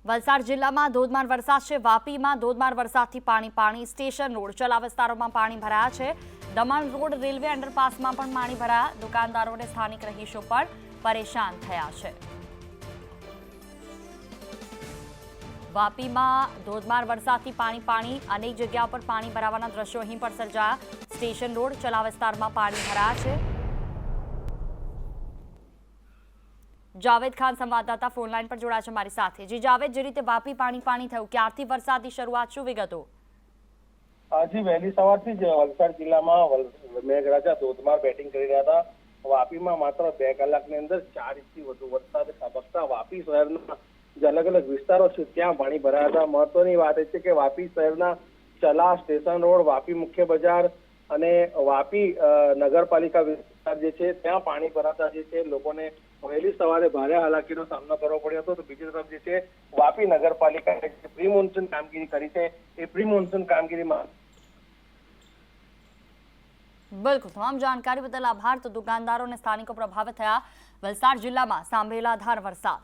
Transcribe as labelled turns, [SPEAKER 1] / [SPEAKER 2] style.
[SPEAKER 1] વલસાડ જિલ્લામાં ધોધમાર વરસાદ છે। વાપીમાં ધોધમાર વરસાદથી પાણી સ્ટેશન રોડ ચલા વિસ્તારોમાં પાણી ભરાયા છે। દમણ રોડ રેલવે અંડરપાસમાં પણ પાણી ભરાયા। દુકાનદારો અને સ્થાનિક રહીશો પણ પરેશાન થયા છે। વાપીમાં ધોધમાર વરસાદથી પાણી અનેક જગ્યાઓ પર પાણી ભરાવાના દ્રશ્યો અહીં પણ સર્જાયા। સ્ટેશન રોડ ચલા વિસ્તારમાં પાણી ભરાયા છે। જાવેદ ખાન સંવાદદાતા ફોનલાઈન પર જોડાયા છે મારી સાથે। જી જાવેદ, જે રીતે વાપી પાણી થયું, ક્યારથી વરસાદની શરૂઆત, શું વિગતો?
[SPEAKER 2] આજે વહેલી સવારથી જ વલસાડ જિલ્લામાં મેઘરાજા ધોધમાર બેટિંગ કરી રહ્યા હતા। વાપીમાં માત્ર 2 કલાકની અંદર 4 ઇંચથી વધુ વરસાદ ખાબકતા વાપી શહેરના જે અલગ અલગ વિસ્તારો છે ત્યાં પાણી ભરાયા હતા। મહત્વની વાત એ છે કે વાપી શહેરના ચલા, સ્ટેશન રોડ, વાપી મુખ્ય બજાર અને વાપી નગરપાલિકા વિસ્તાર જે છે ત્યાં પાણી ભરાતા જે છે લોકોને વહેલી સવારે ભારે હાલાકીનો સામનો કરવો પડ્યો હતો। તો બીજી તરફ જે છે વાપી નગરપાલિકાએ પ્રી મોન્સૂન કામગીરી કરી છે એ પ્રી મોન્સૂન કામગીરીમાં
[SPEAKER 1] બિલકુલ, તમામ જાણકારી બદલ આભાર। તો દુકાનદારો અને સ્થાનિકો પ્રભાવિત થયા વલસાડ જિલ્લામાં સાંભળેલાધાર વરસાદ।